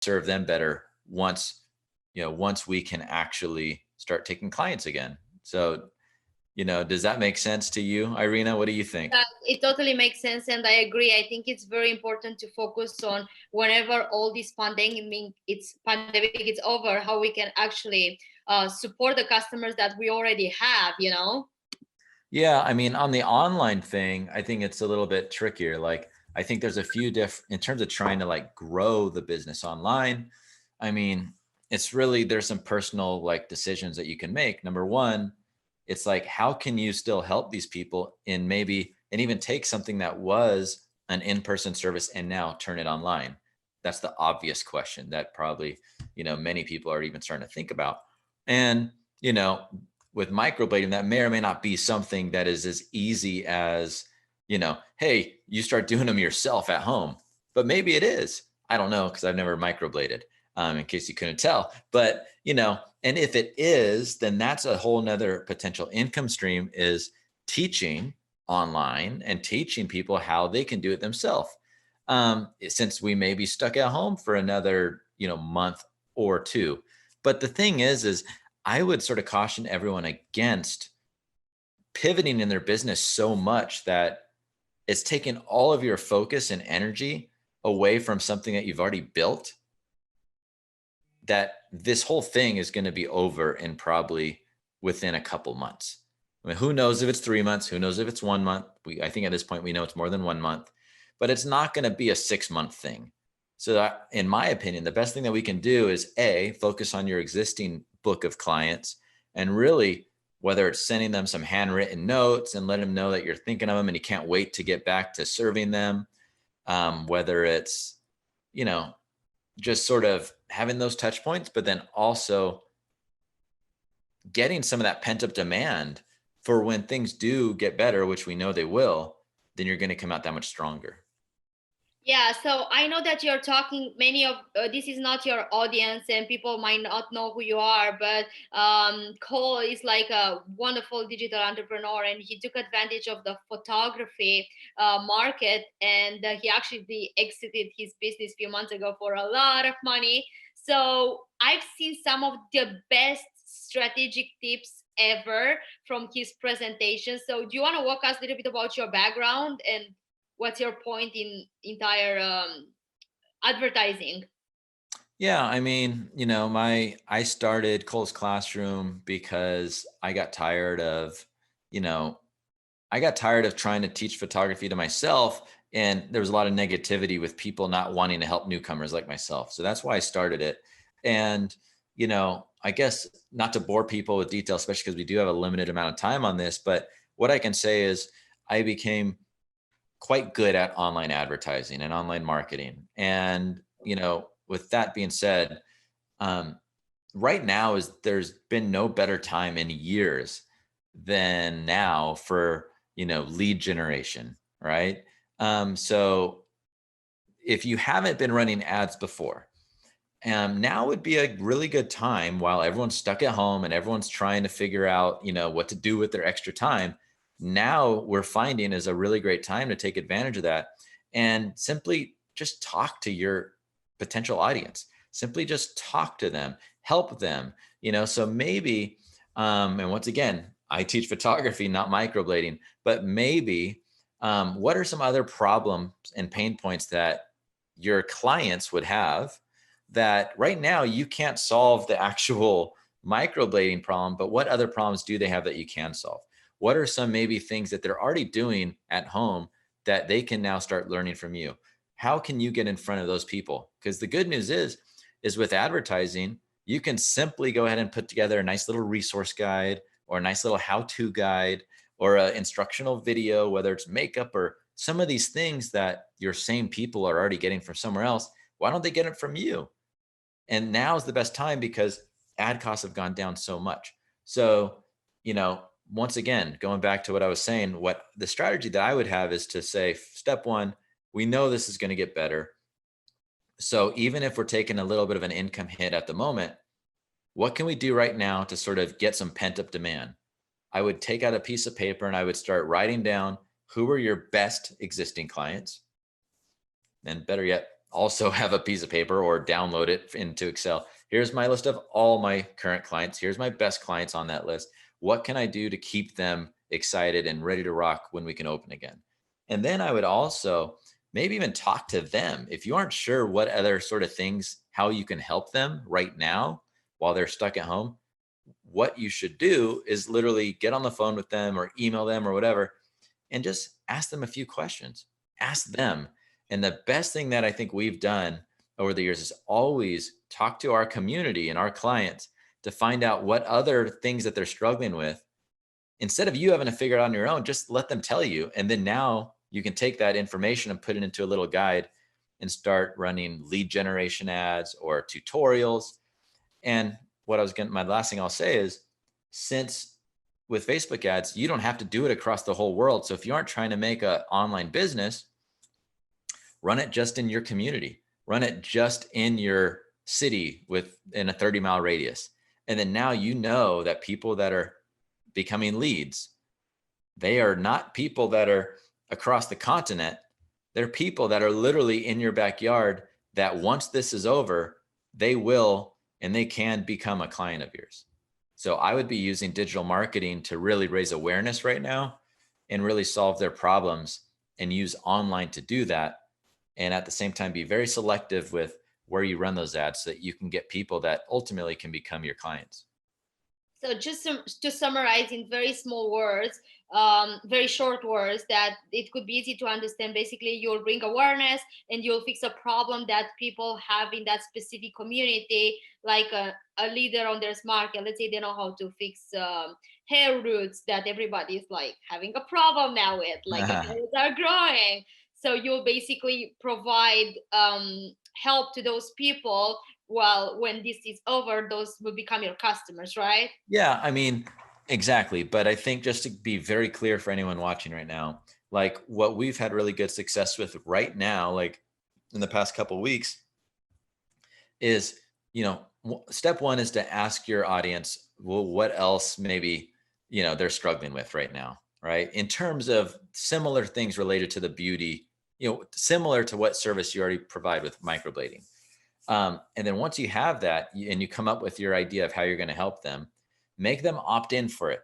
serve them better once, once we can actually start taking clients again. So, does that make sense to you, Irina? What do you think? It totally makes sense, and I agree. I think it's very important to focus on whenever all this pandemic is over, how we can actually support the customers that we already have. Yeah, I mean, on the online thing, I think it's a little bit trickier. Like, I think there's a few in terms of trying to like grow the business online. I mean, it's really, there's some personal like decisions that you can make. Number one, it's like, how can you still help these people in maybe, and even take something that was an in-person service and now turn it online? That's the obvious question that probably, many people are even starting to think about. And, with microblading, that may or may not be something that is as easy as, hey, you start doing them yourself at home. But maybe it is. I don't know, because I've never microbladed, in case you couldn't tell. But, and if it is, then that's a whole nother potential income stream, is teaching online and teaching people how they can do it themselves. Since we may be stuck at home for another, month or two. But the thing is I would sort of caution everyone against pivoting in their business so much that it's taken all of your focus and energy away from something that you've already built, that this whole thing is going to be over in probably within a couple months. I mean, who knows if it's 3 months, who knows if it's 1 month. I think at this point, we know it's more than 1 month, but it's not going to be a 6-month thing. So that, in my opinion, the best thing that we can do is focus on your existing book of clients, and really, whether it's sending them some handwritten notes and letting them know that you're thinking of them and you can't wait to get back to serving them, whether it's, just sort of having those touch points, but then also getting some of that pent up demand for when things do get better, which we know they will, then you're going to come out that much stronger. Yeah, so I know that you're talking, many of this is not your audience and people might not know who you are, but Cole is like a wonderful digital entrepreneur, and he took advantage of the photography market, and he actually exited his business a few months ago for a lot of money. So I've seen some of the best strategic tips ever from his presentation. So do you want to walk us a little bit about your background and what's your point in entire advertising? Yeah, I mean, I started Cole's Classroom because I got tired of, trying to teach photography to myself. And there was a lot of negativity with people not wanting to help newcomers like myself. So that's why I started it. And, I guess not to bore people with details, especially because we do have a limited amount of time on this, but what I can say is I became quite good at online advertising and online marketing. And, with that being said, right now there's been no better time in years than now for, lead generation, right? So if you haven't been running ads before, now would be a really good time while everyone's stuck at home and everyone's trying to figure out, what to do with their extra time. Now we're finding is a really great time to take advantage of that and simply just talk to your potential audience. Simply just talk to them, help them, so maybe, and once again, I teach photography, not microblading, but maybe, what are some other problems and pain points that your clients would have that right now you can't solve the actual microblading problem, but what other problems do they have that you can solve? What are some maybe things that they're already doing at home that they can now start learning from you? How can you get in front of those people? Because the good news is with advertising, you can simply go ahead and put together a nice little resource guide or a nice little how-to guide or an instructional video, whether it's makeup or some of these things that your same people are already getting from somewhere else. Why don't they get it from you? And now is the best time because ad costs have gone down so much. So, once again, going back to what I was saying, what the strategy that I would have is to say, step one, we know this is going to get better. So even if we're taking a little bit of an income hit at the moment, what can we do right now to sort of get some pent up demand? I would take out a piece of paper and I would start writing down who are your best existing clients. And better yet, also have a piece of paper or download it into Excel. Here's my list of all my current clients. Here's my best clients on that list. What can I do to keep them excited and ready to rock when we can open again? And then I would also maybe even talk to them. If you aren't sure what other sort of things, how you can help them right now while they're stuck at home, what you should do is literally get on the phone with them or email them or whatever and just ask them a few questions. Ask them. And the best thing that I think we've done over the years is always talk to our community and our clients to find out what other things that they're struggling with. Instead of you having to figure it out on your own, just let them tell you. And then now you can take that information and put it into a little guide and start running lead generation ads or tutorials. And my last thing I'll say is, since with Facebook ads, you don't have to do it across the whole world. So if you aren't trying to make an online business, run it just in your community, run it just in your city within a 30-mile radius. And then now you know that people that are becoming leads, they are not people that are across the continent. They're people that are literally in your backyard that once this is over, they will and they can become a client of yours. So I would be using digital marketing to really raise awareness right now and really solve their problems and use online to do that. And at the same time, be very selective with where you run those ads so that you can get people that ultimately can become your clients. So just to summarize in very small words, very short words that it could be easy to understand. Basically, you'll bring awareness and you'll fix a problem that people have in that specific community, like a leader on their market. Let's say they know how to fix hair roots that everybody is like having a problem now with, like hairs are growing. So you'll basically provide help to those people, well, when this is over, those will become your customers, right? Yeah, I mean, exactly. But I think just to be very clear for anyone watching right now, like what we've had really good success with right now, like in the past couple of weeks, is, step one is to ask your audience, well, what else maybe, they're struggling with right now, right? In terms of similar things related to the beauty, similar to what service you already provide with microblading. And then once you have that and you come up with your idea of how you're going to help them, make them opt in for it.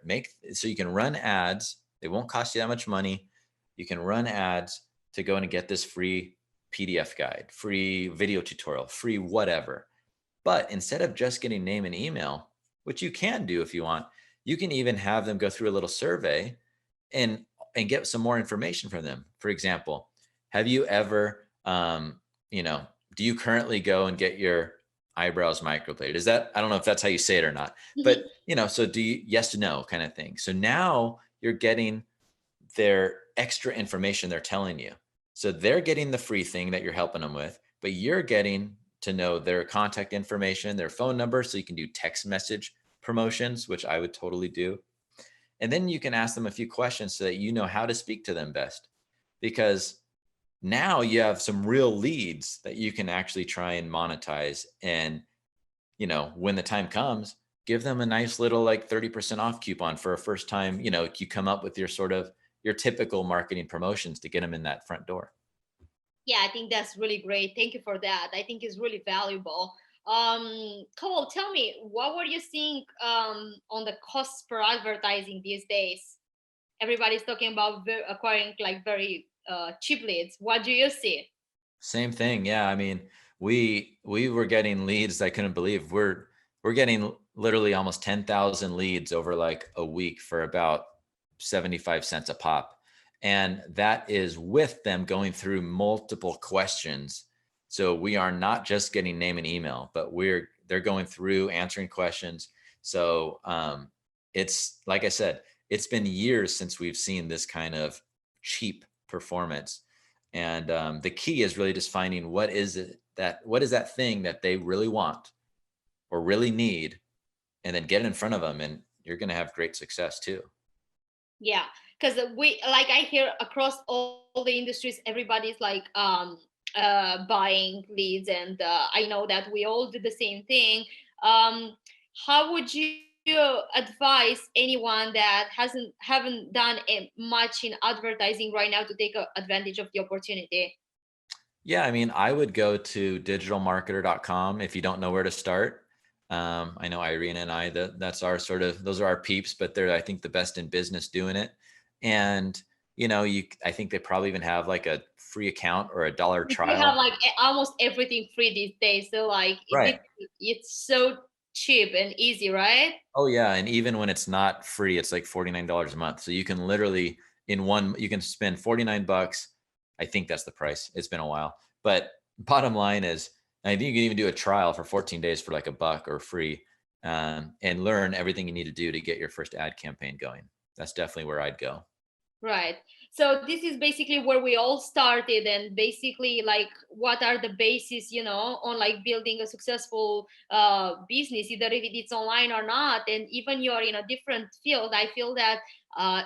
So you can run ads. They won't cost you that much money. You can run ads to go and get this free PDF guide, free video tutorial, free whatever. But instead of just getting name and email, which you can do if you want, you can even have them go through a little survey and get some more information from them. For example, have you ever, do you currently go and get your eyebrows microbladed? Is that, I don't know if that's how you say it or not, but so do you, yes to no kind of thing. So now you're getting their extra information they're telling you. So they're getting the free thing that you're helping them with, but you're getting to know their contact information, their phone number. So you can do text message promotions, which I would totally do. And then you can ask them a few questions so that you know how to speak to them best, because now you have some real leads that you can actually try and monetize. And, when the time comes, give them a nice little like 30% off coupon for a first time, you come up with your typical marketing promotions to get them in that front door. Yeah, I think that's really great. Thank you for that. I think it's really valuable. Cole, tell me, what were you seeing on the costs per advertising these days? Everybody's talking about acquiring like very cheap leads. What do you see? Same thing. Yeah. I mean, we were getting leads I couldn't believe. We're getting literally almost 10,000 leads over like a week for about 75 cents a pop. And that is with them going through multiple questions. So we are not just getting name and email, but they're going through answering questions. So it's like I said, it's been years since we've seen this kind of cheap performance. And the key is really just finding what is that thing that they really want or really need, and then get it in front of them, and you're going to have great success too. Yeah, because I hear across all the industries, everybody's like buying leads, and I know that we all do the same thing. How would you advise anyone that haven't done much in advertising right now to take advantage of the opportunity? Yeah, I mean, I would go to digitalmarketer.com if you don't know where to start. I know Irene and I, that's our sort of, those are our peeps, but they're, I think, the best in business doing it. And, I think they probably even have like a free account or a dollar They have trial. like almost everything free these days. So like Right. it's so cheap and easy, right? Oh yeah. And even when it's not free, it's like $49 a month. So you can literally you can spend 49 bucks. I think that's the price. It's been a while. But bottom line is, I think you can even do a trial for 14 days for like a buck or free, and learn everything you need to do to get your first ad campaign going. That's definitely where I'd go. Right. So this is basically where we all started, and basically like what are the bases, on like building a successful business, either if it's online or not. And even you're in a different field, I feel that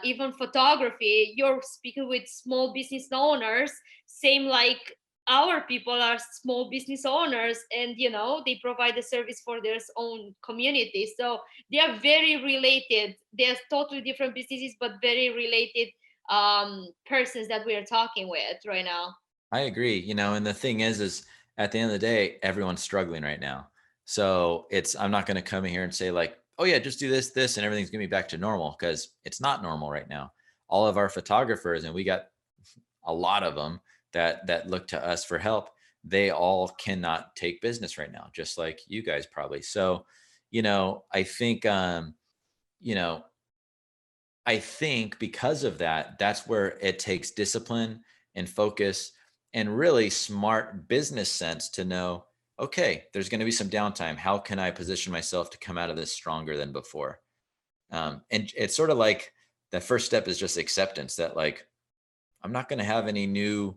even photography, you're speaking with small business owners, same like our people are small business owners, and they provide a service for their own community. So they are very related. They're totally different businesses, but very related persons that we are talking with right now. I agree. And the thing is at the end of the day, everyone's struggling right now. So I'm not going to come in here and say like, oh yeah, just do this, and everything's going to be back to normal, because it's not normal right now. All of our photographers, and we got a lot of them that look to us for help, they all cannot take business right now, just like you guys probably. So, I think, you know, I think because of that, that's where it takes discipline and focus and really smart business sense to know, okay, there's going to be some downtime. How can I position myself to come out of this stronger than before? And it's sort of like the first step is just acceptance that, like, I'm not going to have any new,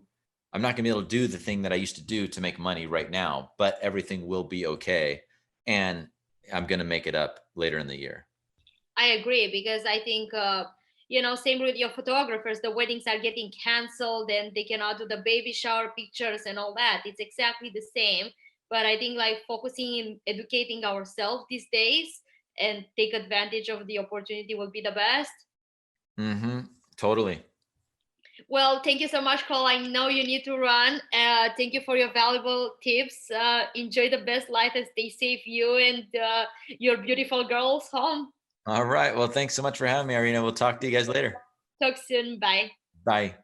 I'm not going to be able to do the thing that I used to do to make money right now, but everything will be okay. And I'm going to make it up later in the year. I agree, because I think same with your photographers, the weddings are getting canceled and they cannot do the baby shower pictures and all that. It's exactly the same. But I think like focusing in educating ourselves these days and take advantage of the opportunity will be the best. Totally. Well, thank you so much, Cole. I know you need to run. Thank you for your valuable tips. Enjoy the best life and stay safe, you and your beautiful girls home. All right. Well, thanks so much for having me, Irina. We'll talk to you guys later. Talk soon. Bye. Bye.